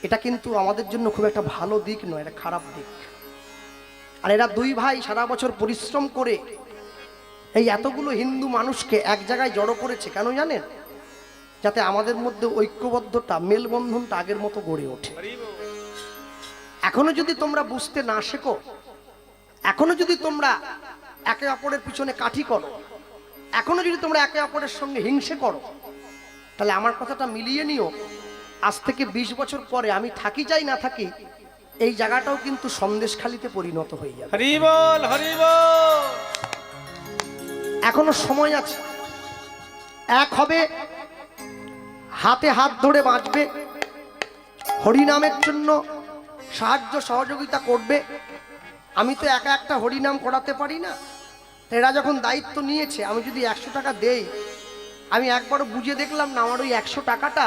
এটা কিন্তু আমাদের জন্য খুব একটা ভালো দিক নয়, এটা খারাপ দিক। আর এরা দুই ভাই সারা বছর পরিশ্রম করে এই এতগুলো হিন্দু মানুষকে এক জায়গায় জড়ো করেছে, কেন জানেন? যাতে আমাদের মধ্যে ঐক্যবদ্ধতা, মেলবন্ধনটা আগের মতো গড়ে ওঠে। এখনো যদি তোমরা বুঝতে না শেখো, এখনো যদি তোমরা একে অপরের পিছনে কাঠি করো, এখনো যদি তোমরা একে অপরের সঙ্গে হিংসে করো, তাহলে আমার কথাটা মিলিয়ে নিও, আজ থেকে 20 বছর পরে আমি থাকি চাই না থাকি, এই জায়গাটাও কিন্তু সন্দেশখালিতে পরিণত হয়ে যাবে। হরি বল, হরি বল। এখনো সময় আছে, এক হবে, হাতে হাত ধরে বাঁচবে, হরিনামের জন্য সাহায্য সহযোগিতা করবে। আমি তো একা একটা হরিনাম করাতে পারি না। এরা যখন দায়িত্ব নিয়েছে, আমি যদি 100 টাকা দেই, আমি একবারও বুঝে দেখলাম না আমার ওই 100 টাকাটা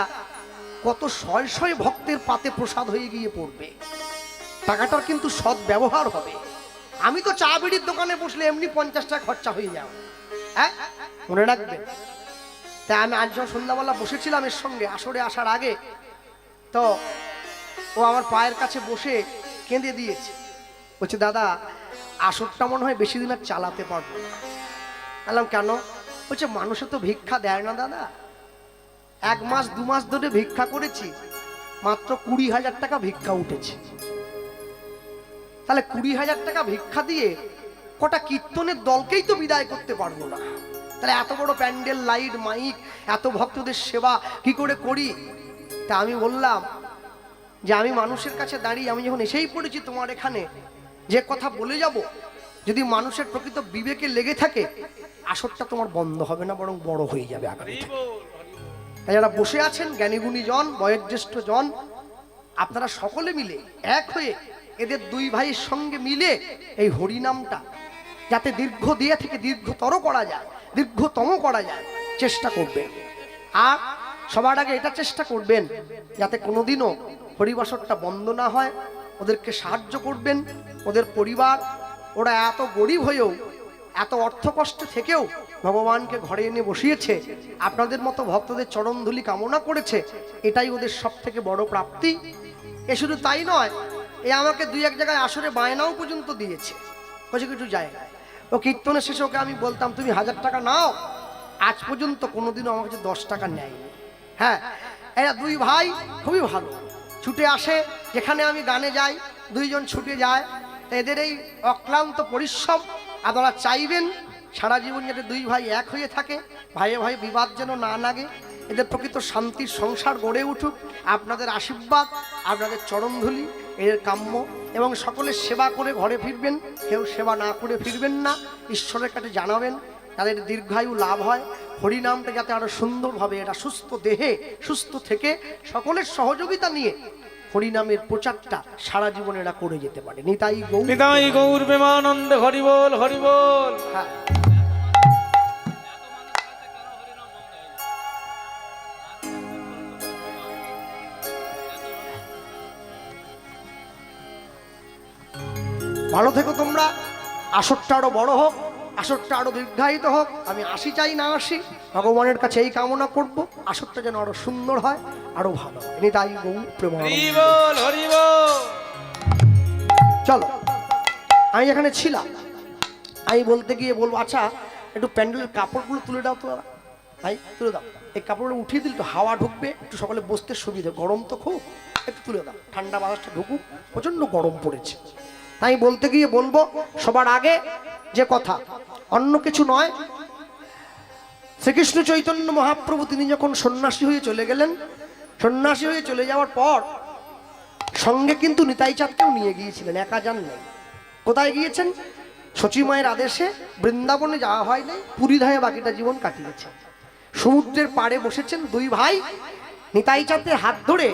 কত শয় শয় ভক্তের পাতে প্রসাদ হয়ে গিয়ে পড়বে। টাকাটার কিন্তু সৎ ব্যবহার হবে। আমি তো চা বিড়ির দোকানে বসলে এমনি 50 টাকা খরচা হয়ে যাবে, হ্যাঁ, মনে রাখবেন। তাই আমি আজ যখন সন্ধ্যাবেলা বসেছিলাম এর সঙ্গে আসরে আসার আগে, তো ও আমার পায়ের কাছে বসে কেঁদে দিয়েছে। বলছে, দাদা আসরটা মনে হয় বেশি দিন আর চালাতে পারবো না। বললাম কেন? বলছে, মানুষে তো ভিক্ষা দেয় না দাদা। 1 মাস 2 মাস ধরে ভিক্ষা করেছি, মাত্র 20,000 টাকা ভিক্ষা উঠেছে। তাহলে 20,000 টাকা ভিক্ষা দিয়ে কটা কীর্তনের দলকেই তো বিদায় করতে পারবো না। তাহলে এত বড় প্যান্ডেল, লাইট, মাইক, এত ভক্তদের সেবা কি করে করি? তা আমি বললাম যে আমি মানুষের কাছে দাঁড়িয়ে, আমি যখন এসেই পড়েছি তোমার এখানে, যে কথা বলে যাব, যদি মানুষের প্রকৃত বিবেকে লেগে থাকে, আসরটা তোমার বন্ধ হবে না, বরং বড় হয়ে যাবে আগামী। তাই যারা বসে আছেন, জ্ঞানীগুণী জন, বয়োজ্যেষ্ঠ জন, আপনারা সকলে মিলে এক হয়ে এদের দুই ভাইয়ের সঙ্গে মিলে এই হরিনামটা যাতে দীর্ঘ দিয়ে থেকে দীর্ঘতর করা যায়, দীর্ঘতম করা যায়, চেষ্টা করবেন। আর সবার আগে এটা চেষ্টা করবেন যাতে কোনোদিনও হরিবাসরটা বন্ধ না হয়। ওদেরকে সাহায্য করবেন। ওদের পরিবার, ওরা এত গরিব হয়েও, এত অর্থ কষ্ট থেকেও ভগবানকে ঘরে এনে বসিয়েছে, আপনাদের মতো ভক্তদের চরণধুলি কামনা করেছে, এটাই ওদের সব থেকে বড় প্রাপ্তি। এ শুধু তাই নয়, এ আমাকে 2-1 জায়গায় আসরে বায়নাও পর্যন্ত দিয়েছে। বলছে কিছু যায়, ও কীর্তনের শেষে ওকে আমি বলতাম তুমি 1000 টাকা নাও, আজ পর্যন্ত কোনোদিনও আমার কাছে 10 টাকা নেয়নি। হ্যাঁ, এরা দুই ভাই খুবই ভালো, ছুটে আসে যেখানে আমি গানে যাই, দুইজন ছুটে যায়। এদের এই অক্লান্ত পরিশ্রম, আপনারা চাইবেন সারা জীবন যাতে দুই ভাই এক হয়ে থাকে, ভাইয়ে ভাই বিবাদ যেন না লাগে, এদের প্রকৃত শান্তির সংসার গড়ে উঠুক। আপনাদের আশীর্বাদ, আপনাদের চরণধুলি এর কাম্য। এবং সকলের সেবা করে ঘরে ফিরবেন, কেউ সেবা না করে ফিরবেন না। ঈশ্বরের কাছে জানাবেন তাদের দীর্ঘায়ু লাভ হয়। হরিনামটা যাতে আরো সুন্দরভাবে, এটা সুস্থ দেহে সুস্থ থেকে সকলের সহযোগিতা নিয়ে হরিনামের প্রচারটা সারা জীবন এরা করে যেতে পারে। নিতাই গৌর, নিতাই গৌর প্রেমানন্দে। হরি বল, হরি বল। হ্যাঁ, ভালো থেকো তোমরা। আসরটা আরো বড় হোক, আসরটা আরো দীর্ঘায়িত হোক। আমি আসি চাই না আসি, ভগবানের কাছে এই কামনা করব, আসরটা যেন আরো সুন্দর হয়, আরো ভালো হয়। নিতাই গৌর প্রেমানন্দে। হরি বল, হরি বল। চলো, আমি এখানে ছিলাম, আমি বলতে গিয়ে বলবো, আচ্ছা একটু প্যান্ডেলের কাপড়গুলো তুলে দাও তো দাদা, ভাই তুলে দাও। এই কাপড়গুলো উঠিয়ে দিলে তো হাওয়া ঢুকবে, একটু সকালে বসতে সুবিধা, গরম তো খুব, একটু তুলে দাও, ঠান্ডা বাতাসটা ঢুকুক, প্রচন্ড গরম পড়েছে। তাই বলতে গিয়ে বলবো, সবার আগে যে কথা, অন্য কিছু নয়, শ্রীকৃষ্ণ চৈতন্য মহাপ্রভু তিনি যখন সন্ন্যাসী হয়ে চলে গেলেন, সন্ন্যাসী হয়ে চলে যাওয়ার পর সঙ্গে কিন্তু নিতাই চাঁদকেও নিয়ে গিয়েছিলেন, একা যান নাই। কোথায় গিয়েছেন? শচী মায়ের আদেশে বৃন্দাবনে যাওয়া হয় নাই, পুরী ধায়ে বাকিটা জীবন কাটিয়েছে। সমুদ্রের পাড়ে বসেছেন দুই ভাই, নিতাই চাঁদের হাত ধরে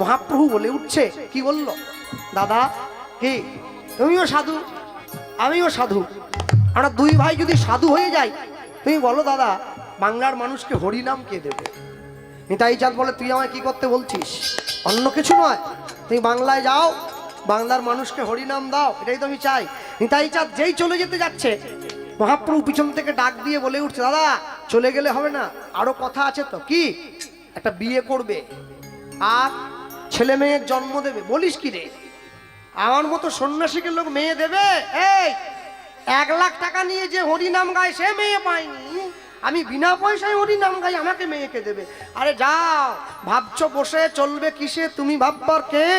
মহাপ্রভু বলে উঠছে, কি বলল? দাদা কি তুমিও সাধু, আমিও সাধু, আমরা দুই ভাই যদি সাধু হয়ে যাই, তুমি বলো দাদা বাংলার মানুষকে হরিনাম কে দেবে? নিতাই চাঁদ বলে, তুই আমায় কি করতে বলছিস? অন্য কিছু নয়, তুমি বাংলায় যাও, বাংলার মানুষকে হরিনাম দাও, এটাই তো আমি চাই। নিতাই চাঁদ যেই চলে যেতে যাচ্ছে, মহাপ্রভু পিছন থেকে ডাক দিয়ে বলে উঠছে, দাদা চলে গেলে হবে না, আরো কথা আছে তো। কি? একটা বিয়ে করবে, আর ছেলে মেয়ের জন্ম দেবে। বলিস কি রে, আমার মতো সন্ন্যাসীকে লোক মেয়ে দেবে? এই 1,00,000 টাকা নিয়ে যে হরিনাম গায় সে মেয়ে পায়নি, আমি বিনা পয়সায় হরিনাম গাই, আমাকে মেয়েকে দেবে? আরে যাও, ভাবছো বসে চলবে কিসে, তুমি ভাববার কে?